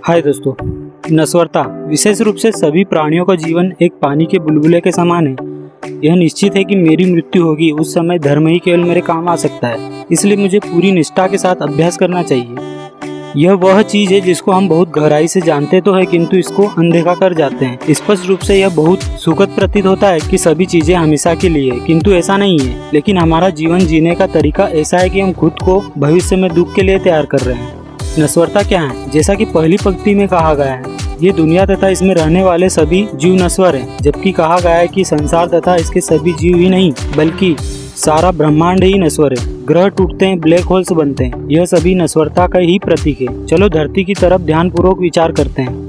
हाय दोस्तों, नस्वरता विशेष रूप से सभी प्राणियों का जीवन एक पानी के बुलबुले के समान है। यह निश्चित है कि मेरी मृत्यु होगी, उस समय धर्म ही केवल मेरे काम आ सकता है। इसलिए मुझे पूरी निष्ठा के साथ अभ्यास करना चाहिए। यह वह चीज है जिसको हम बहुत गहराई से जानते तो है, किंतु इसको अनदेखा कर जाते हैं। स्पष्ट रूप से यह बहुत सुखद प्रतीत होता है कि सभी चीजें हमेशा के लिए है, किंतु ऐसा नहीं है। लेकिन हमारा जीवन जीने का तरीका ऐसा है कि हम खुद को भविष्य में दुख के लिए तैयार कर रहे हैं। नस्वरता क्या है? जैसा कि पहली पंक्ति में कहा गया है, ये दुनिया तथा इसमें रहने वाले सभी जीव नश्वर हैं। जबकि कहा गया है कि संसार तथा इसके सभी जीव ही नहीं बल्कि सारा ब्रह्मांड ही नश्वर है। ग्रह टूटते हैं, ब्लैक होल्स बनते हैं, यह सभी नश्वरता का ही प्रतीक है। चलो धरती की तरफ ध्यानपूर्वक विचार करते हैं।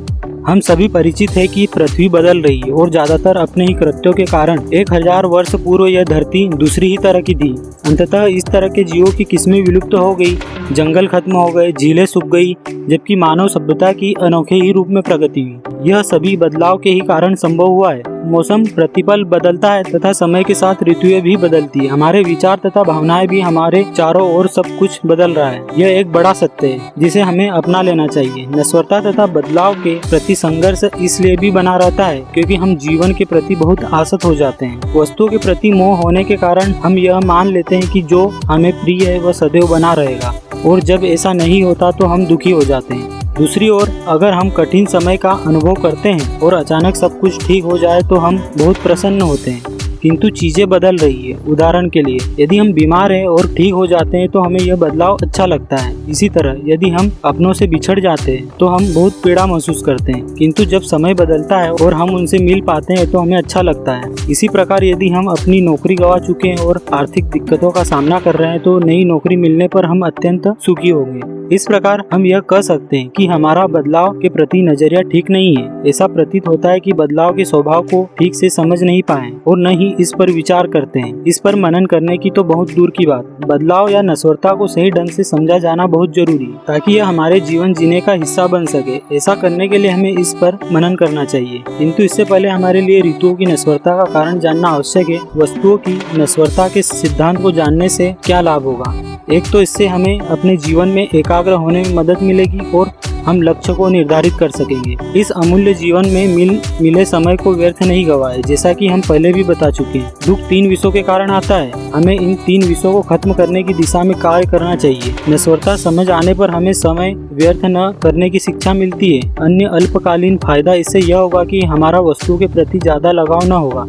हम सभी परिचित है कि पृथ्वी बदल रही है और ज्यादातर अपने ही कृत्यों के कारण 1000 वर्ष पूर्व यह धरती दूसरी ही तरह की थी। अंततः इस तरह के जीवों की किस्में विलुप्त हो गई, जंगल खत्म हो गए, झीलें सूख गई, जबकि मानव सभ्यता की अनोखे ही रूप में प्रगति हुई। यह सभी बदलाव के ही कारण संभव हुआ है। मौसम प्रतिपल बदलता है तथा समय के साथ ऋतुएं भी बदलती है। हमारे विचार तथा भावनाएं भी, हमारे चारों ओर सब कुछ बदल रहा है। यह एक बड़ा सत्य है जिसे हमें अपना लेना चाहिए। नस्वरता तथा बदलाव के प्रति संघर्ष इसलिए भी बना रहता है क्योंकि हम जीवन के प्रति बहुत आसक्त हो जाते हैं। वस्तुओं के प्रति मोह होने के कारण हम यह मान लेते हैं कि जो हमें प्रिय है वह सदैव बना रहेगा, और जब ऐसा नहीं होता तो हम दुखी हो जाते हैं। दूसरी ओर अगर हम कठिन समय का अनुभव करते हैं और अचानक सब कुछ ठीक हो जाए तो हम बहुत प्रसन्न होते हैं, किंतु चीजें बदल रही है। उदाहरण के लिए, यदि हम बीमार हैं और ठीक हो जाते हैं तो हमें यह बदलाव अच्छा लगता है। इसी तरह यदि हम अपनों से बिछड़ जाते हैं तो हम बहुत पीड़ा महसूस करते हैं, किंतु जब समय बदलता है और हम उनसे मिल पाते हैं तो हमें अच्छा लगता है। इसी प्रकार यदि हम अपनी नौकरी गंवा चुके हैं और आर्थिक दिक्कतों का सामना कर रहे हैं तो नई नौकरी मिलने पर हम अत्यंत सुखी होंगे। इस प्रकार हम यह कह सकते हैं कि हमारा बदलाव के प्रति नजरिया ठीक नहीं है। ऐसा प्रतीत होता है कि बदलाव के स्वभाव को ठीक से समझ नहीं पाए और न ही इस पर विचार करते हैं। इस पर मनन करने की तो बहुत दूर की बात। बदलाव या नस्वरता को सही ढंग से समझा जाना बहुत जरूरी है ताकि यह हमारे जीवन जीने का हिस्सा बन सके। ऐसा करने के लिए हमें इस पर मनन करना चाहिए, किंतु इससे पहले हमारे लिए ऋतुओं की नस्वरता का कारण जानना आवश्यक है। वस्तुओं की नस्वरता के सिद्धांत को जानने से क्या लाभ होगा? एक तो इससे हमें अपने जीवन में एकाग्र होने में मदद मिलेगी और हम लक्ष्य को निर्धारित कर सकेंगे। इस अमूल्य जीवन में मिले समय को व्यर्थ नहीं गवाए। जैसा कि हम पहले भी बता चुके हैं, दुख 3 विषयों के कारण आता है। हमें इन 3 विषयों को खत्म करने की दिशा में कार्य करना चाहिए। नस्वरता समझ आने पर हमें समय व्यर्थ न करने की शिक्षा मिलती है। अन्य अल्पकालीन फायदा इससे यह होगा कि हमारा वस्तुओं के प्रति ज्यादा लगाव न होगा।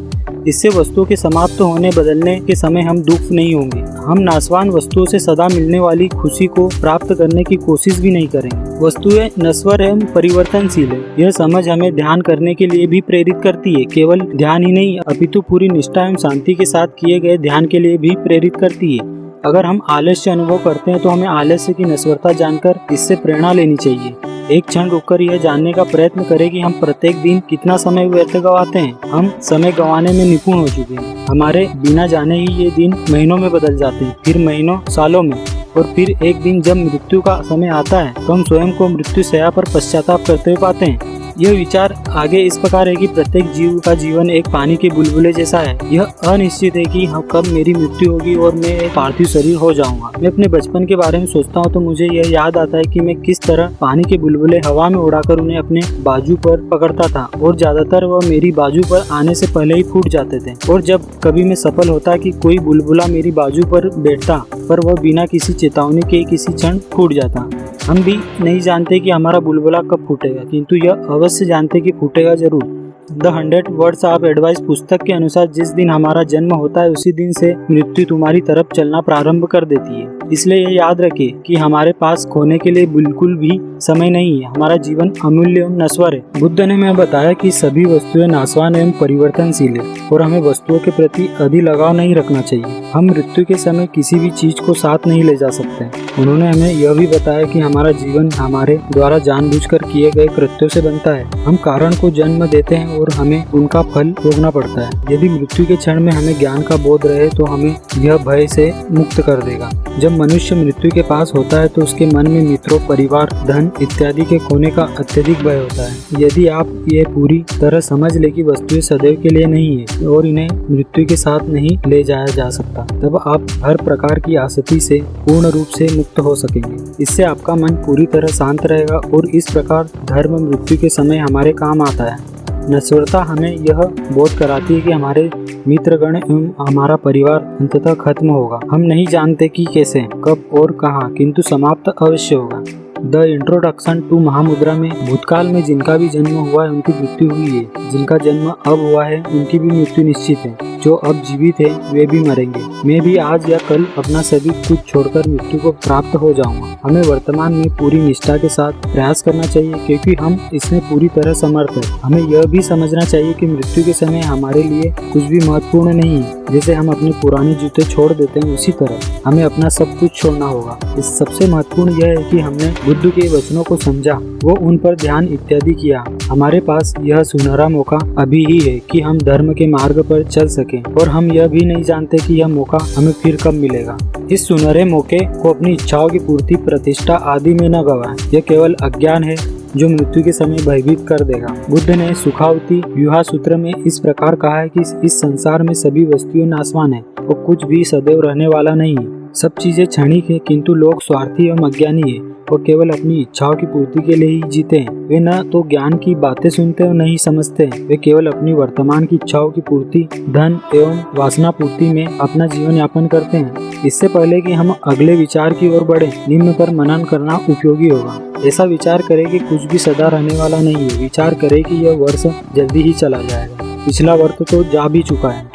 इससे वस्तुओं के समाप्त होने बदलने के समय हम दुख नहीं होंगे। हम नाशवान वस्तुओं से सदा मिलने वाली खुशी को प्राप्त करने की कोशिश भी नहीं करेंगे। वस्तुएं नश्वर एवं परिवर्तनशील है। यह समझ हमें ध्यान करने के लिए भी प्रेरित करती है। केवल ध्यान ही नहीं अपितु पूरी निष्ठा एवं शांति के साथ किए गए ध्यान के लिए भी प्रेरित करती है। अगर हम आलस्य अनुभव करते हैं तो हमें आलस्य की नश्वरता जानकर इससे प्रेरणा लेनी चाहिए। एक क्षण रुककर यह जानने का प्रयत्न करें कि हम प्रत्येक दिन कितना समय व्यर्थ गंवाते हैं। हम समय गंवाने में निपुण हो चुके हैं। हमारे बिना जाने ही ये दिन महीनों में बदल जाते हैं, फिर महीनों सालों में, और फिर एक दिन जब मृत्यु का समय आता है तो हम स्वयं को मृत्यु शैया पर पश्चाताप करते हुए पाते हैं। यह विचार आगे इस प्रकार है कि प्रत्येक जीव का जीवन एक पानी के बुलबुले जैसा है। यह अनिश्चित है कि कब मेरी मृत्यु होगी और मैं एक पार्थिव शरीर हो जाऊंगा। मैं अपने बचपन के बारे में सोचता हूँ तो मुझे यह याद आता है कि मैं किस तरह पानी के बुलबुले हवा में उड़ाकर उन्हें अपने बाजू पर पकड़ता था और ज्यादातर वह मेरी बाजू पर आने से पहले ही फूट जाते थे। और जब कभी मैं सफल होता कि कोई बुलबुला मेरी बाजू पर बैठता, पर वह बिना किसी चेतावनी के किसी क्षण फूट जाता। हम भी नहीं जानते कि हमारा बुलबुला कब फूटेगा, किंतु यह अवश्य जानते कि फूटेगा जरूर। द 100 वर्ड्स ऑफ एडवाइस पुस्तक के अनुसार जिस दिन हमारा जन्म होता है उसी दिन से मृत्यु तुम्हारी तरफ चलना प्रारंभ कर देती है। इसलिए यह याद रखिए कि हमारे पास खोने के लिए बिल्कुल भी समय नहीं है। हमारा जीवन अमूल्य एवं नश्वर है। बुद्ध ने हमें बताया कि सभी वस्तुएं नाशवान एवं परिवर्तनशील है और हमें वस्तुओं के प्रति अधिक लगाव नहीं रखना चाहिए। हम मृत्यु के समय किसी भी चीज को साथ नहीं ले जा सकते। उन्होंने हमें यह भी बताया कि हमारा जीवन हमारे द्वारा जानबूझकर किए गए कृत्यों से बनता है। हम कारण को जन्म देते हैं और हमें उनका फल भोगना पड़ता है। यदि मृत्यु के क्षण में हमें ज्ञान का बोध रहे तो हमें यह भय से मुक्त कर देगा। जब मनुष्य मृत्यु के पास होता है तो उसके मन में मित्रों, परिवार, धन इत्यादि के खोने का अत्यधिक भय होता है। यदि आप ये पूरी तरह समझ ले कि वस्तुएं सदैव के लिए नहीं है और इन्हें मृत्यु के साथ नहीं ले जाया जा सकता, तब आप हर प्रकार की आसक्ति से पूर्ण रूप से मुक्त हो सकेंगे। इससे आपका मन पूरी तरह शांत रहेगा और इस प्रकार धर्म मृत्यु के समय हमारे काम आता है। नश्वरता हमें यह बोध कराती है कि हमारे मित्रगण एवं हमारा परिवार अंततः खत्म होगा। हम नहीं जानते कि कैसे, कब और कहाँ, किंतु समाप्त अवश्य होगा। द इंट्रोडक्शन टू महामुद्रा में भूतकाल में जिनका भी जन्म हुआ है उनकी मृत्यु हुई है, जिनका जन्म अब हुआ है उनकी भी मृत्यु निश्चित है, जो अब जीवित है वे भी मरेंगे। मैं भी आज या कल अपना सभी कुछ छोड़कर मृत्यु को प्राप्त हो जाऊंगा। हमें वर्तमान में पूरी निष्ठा के साथ प्रयास करना चाहिए क्योंकि हम इसमें पूरी तरह समर्थ है। हमें यह भी समझना चाहिए कि मृत्यु के समय हमारे लिए कुछ भी महत्वपूर्ण नहीं है। जैसे हम अपने पुराने जूते छोड़ देते हैं, उसी तरह हमें अपना सब कुछ छोड़ना होगा। इस सबसे महत्वपूर्ण यह है कि हमने बुद्ध के वचनों को समझा, वो उन पर ध्यान इत्यादि किया। हमारे पास यह सुनहरा मौका अभी ही है कि हम धर्म के मार्ग पर चल सकें और हम यह भी नहीं जानते कि यह मौका हमें फिर कब मिलेगा। इस सुनहरे मौके को अपनी इच्छाओं की पूर्ति, प्रतिष्ठा आदि में न गवाएं। यह केवल अज्ञान है जो मृत्यु के समय भयभीत कर देगा। बुद्ध ने सुखावती व्यूहा सूत्र में इस प्रकार कहा है कि इस संसार में सभी वस्तुएं नाशवान है और कुछ भी सदैव रहने वाला नहीं है। सब चीजें क्षणिक है, किंतु लोग स्वार्थी एवं अज्ञानी है। वो केवल अपनी इच्छाओं की पूर्ति के लिए ही जीते हैं। वे न तो ज्ञान की बातें सुनते और नहीं समझते हैं। वे केवल अपनी वर्तमान की इच्छाओं की पूर्ति, धन एवं वासना पूर्ति में अपना जीवन यापन करते हैं। इससे पहले कि हम अगले विचार की ओर बढ़े, निम्न पर मनन करना उपयोगी होगा। ऐसा विचार करें कि कुछ भी सदा रहने वाला नहीं है। विचार करें कि यह वर्ष जल्दी ही चला जाएगा। पिछला वर्ष तो जा भी चुका है।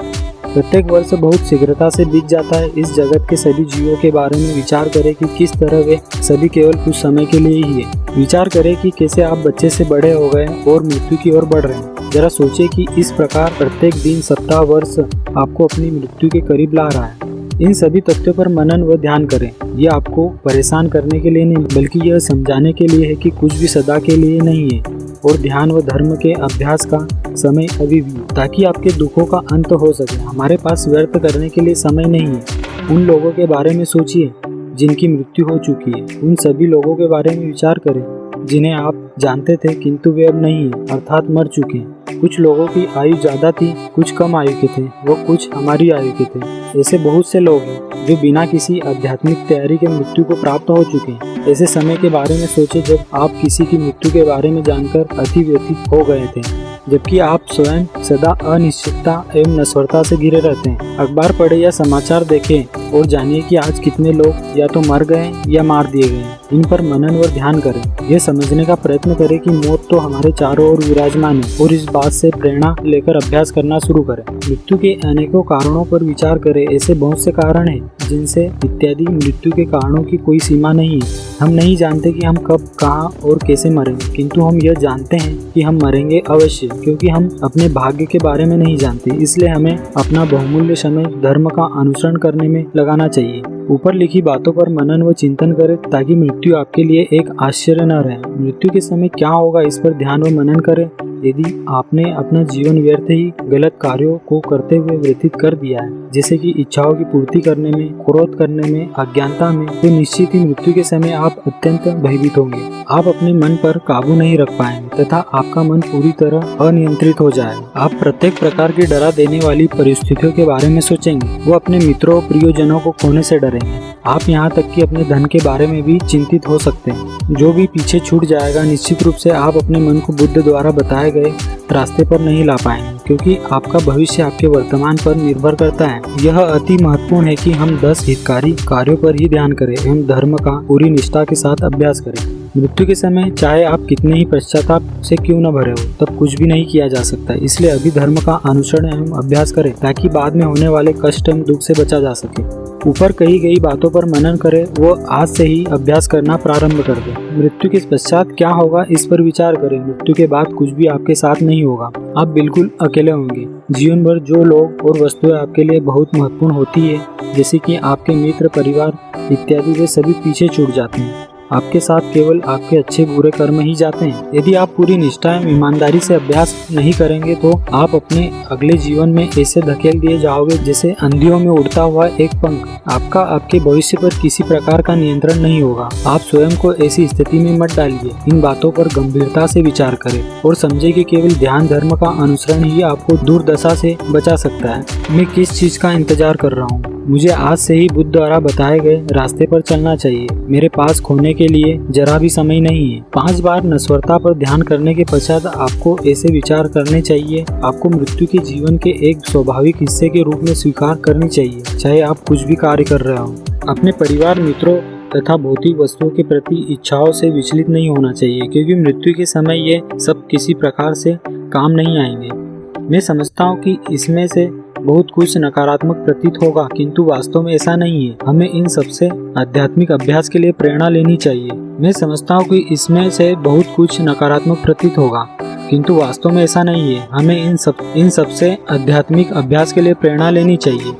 प्रत्येक वर्ष बहुत शीघ्रता से बीत जाता है। इस जगत के सभी जीवों के बारे में विचार करें कि किस तरह वे सभी केवल कुछ समय के लिए ही है। विचार करें कि कैसे आप बच्चे से बड़े हो गए और मृत्यु की ओर बढ़ रहे हैं। जरा सोचें कि इस प्रकार प्रत्येक दिन, सप्ताह, वर्ष आपको अपनी मृत्यु के करीब ला रहा है। इन सभी तथ्यों पर मनन व ध्यान करें। ये आपको परेशान करने के लिए नहीं, बल्कि यह समझाने के लिए है कि कुछ भी सदा के लिए नहीं है और ध्यान व धर्म के अभ्यास का समय अभी भी, ताकि आपके दुखों का अंत हो सके। हमारे पास व्यर्थ करने के लिए समय नहीं है। उन लोगों के बारे में सोचिए जिनकी मृत्यु हो चुकी है। उन सभी लोगों के बारे में विचार करें जिन्हें आप जानते थे किंतु वे अब नहीं है, अर्थात मर चुके हैं। कुछ लोगों की आयु ज्यादा थी, कुछ कम आयु के थे, वो कुछ हमारी आयु के थे। ऐसे बहुत से लोग हैं जो बिना किसी आध्यात्मिक तैयारी के मृत्यु को प्राप्त हो चुके हैं। ऐसे समय के बारे में सोचे जब आप किसी की मृत्यु के बारे में जानकर अति व्यथित हो गए थे, जबकि आप स्वयं सदा अनिश्चितता एवं नश्वरता से घिरे रहते हैं। अखबार पढ़े या समाचार देखें और जानिए कि आज कितने लोग या तो मर गए या मार दिए गए। इन पर मनन और ध्यान करें। यह समझने का प्रयत्न करें कि मौत तो हमारे चारों ओर विराजमान है और इस बात से प्रेरणा लेकर अभ्यास करना शुरू करें। मृत्यु के अनेकों कारणों पर विचार करें। ऐसे बहुत से कारण हैं जिनसे इत्यादि मृत्यु के कारणों की कोई सीमा नहीं है। हम नहीं जानते कि हम कब, कहाँ और कैसे मरेंगे, किंतु हम यह जानते हैं कि हम मरेंगे अवश्य, क्योंकि हम अपने भाग्य के बारे में नहीं जानते। इसलिए हमें अपना बहुमूल्य समय धर्म का अनुसरण करने में लगाना चाहिए। ऊपर लिखी बातों पर मनन व चिंतन करें ताकि मृत्यु आपके लिए एक आश्चर्य न रहे। मृत्यु के समय क्या होगा इस पर ध्यान व मनन करें। यदि आपने अपना जीवन व्यर्थ ही गलत कार्यों को करते हुए व्यतीत कर दिया है, जैसे कि इच्छाओं की पूर्ति करने में, क्रोध करने में, अज्ञानता में, तो निश्चित ही मृत्यु के समय आप अत्यंत भयभीत होंगे। आप अपने मन पर काबू नहीं रख पाएंगे तथा आपका मन पूरी तरह अनियंत्रित हो जाएगा। आप प्रत्येक प्रकार की डरा देने वाली परिस्थितियों के बारे में सोचेंगे। वो अपने मित्रों और प्रियजनों को खोने से डरेंगे। आप यहाँ तक कि अपने धन के बारे में भी चिंतित हो सकते हैं। जो भी पीछे छूट जाएगा, निश्चित रूप से आप अपने मन को बुद्ध द्वारा बताए गए रास्ते पर नहीं ला पाएंगे, क्योंकि आपका भविष्य आपके वर्तमान पर निर्भर करता है। यह अति महत्वपूर्ण है कि हम 10 हितकारी कार्यों पर ही ध्यान करें एवं धर्म का पूरी निष्ठा के साथ अभ्यास करें। मृत्यु के समय चाहे आप कितने ही पश्चाताप से क्यों न भरे हो, तब कुछ भी नहीं किया जा सकता। इसलिए अभी धर्म का अनुसरण एवं अभ्यास करें ताकि बाद में होने वाले कष्ट एवं दुख से बचा जा सके। ऊपर कही गई बातों पर मनन करें, वो आज से ही अभ्यास करना प्रारंभ कर दें। मृत्यु के पश्चात क्या होगा इस पर विचार करें। मृत्यु के बाद कुछ भी आपके साथ नहीं होगा। आप बिल्कुल अकेले होंगे। जीवन भर जो लोग और वस्तुएं आपके लिए बहुत महत्वपूर्ण होती है, जैसे कि आपके मित्र, परिवार इत्यादि, वे सभी पीछे छूट जाते हैं। आपके साथ केवल आपके अच्छे बुरे कर्म ही जाते हैं। यदि आप पूरी निष्ठा एवं ईमानदारी से अभ्यास नहीं करेंगे तो आप अपने अगले जीवन में ऐसे धकेल दिए जाओगे जैसे अंधियों में उड़ता हुआ एक पंख। आपका आपके भविष्य पर किसी प्रकार का नियंत्रण नहीं होगा। आप स्वयं को ऐसी स्थिति में मत डालिए। इन बातों पर गंभीरता से विचार करें और समझे कि केवल ध्यान धर्म का अनुसरण ही आपको दुर्दशा से बचा सकता है। मैं किस चीज का इंतजार कर रहा हूँ? मुझे आज से ही बुद्ध द्वारा बताए गए रास्ते पर चलना चाहिए। मेरे पास खोने के लिए जरा भी समय नहीं है। 5 बार नश्वरता पर ध्यान करने के पश्चात आपको ऐसे विचार करने चाहिए। आपको मृत्यु के जीवन के एक स्वाभाविक हिस्से के रूप में स्वीकार करनी चाहिए, चाहे आप कुछ भी कार्य कर रहे हो। अपने परिवार, मित्रों तथा भौतिक वस्तुओं के प्रति इच्छाओं से विचलित नहीं होना चाहिए, क्योंकि मृत्यु के समय ये सब किसी प्रकार से काम नहीं आएंगे। मैं समझता हूँ कि इसमें से बहुत कुछ नकारात्मक प्रतीत होगा, किंतु वास्तव में ऐसा नहीं है। हमें इन सबसे आध्यात्मिक अभ्यास के लिए प्रेरणा लेनी चाहिए। मैं समझता हूँ कि इसमें से बहुत कुछ नकारात्मक प्रतीत होगा, किंतु वास्तव में ऐसा नहीं है। हमें इन सबसे आध्यात्मिक अभ्यास के लिए प्रेरणा लेनी चाहिए।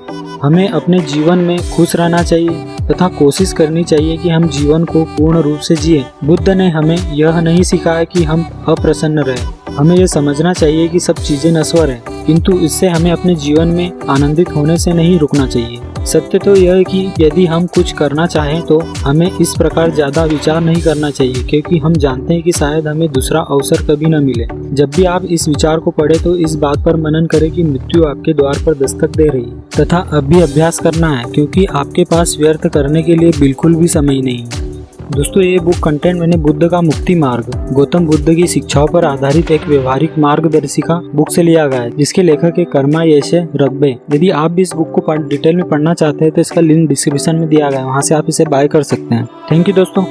हमें अपने जीवन में खुश रहना चाहिए तथा कोशिश करनी चाहिए कि हम जीवन को पूर्ण रूप से जिए। बुद्ध ने हमें यह नहीं सिखाया कि हम अप्रसन्न रहें। हमें यह समझना चाहिए कि सब चीजें नश्वर हैं, किंतु इससे हमें अपने जीवन में आनंदित होने से नहीं रुकना चाहिए। सत्य तो यह है कि यदि हम कुछ करना चाहें तो हमें इस प्रकार ज्यादा विचार नहीं करना चाहिए, क्योंकि हम जानते हैं कि शायद हमें दूसरा अवसर कभी न मिले। जब भी आप इस विचार को पढ़े तो इस बात पर मनन करें कि मृत्यु आपके द्वार पर दस्तक दे रही है तथा अब भी अभ्यास करना है, क्योंकि आपके पास व्यर्थ करने के लिए बिल्कुल भी समय नहीं है। दोस्तों, ये बुक कंटेंट मैंने बुद्ध का मुक्ति मार्ग, गौतम बुद्ध की शिक्षाओं पर आधारित एक व्यवहारिक मार्गदर्शिका बुक से लिया गया है, जिसके लेखक है कर्मा येशे रग्बे। यदि आप भी इस बुक को डिटेल में पढ़ना चाहते हैं तो इसका लिंक डिस्क्रिप्शन में दिया गया है, वहाँ से आप इसे बाय कर सकते हैं। थैंक यू दोस्तों।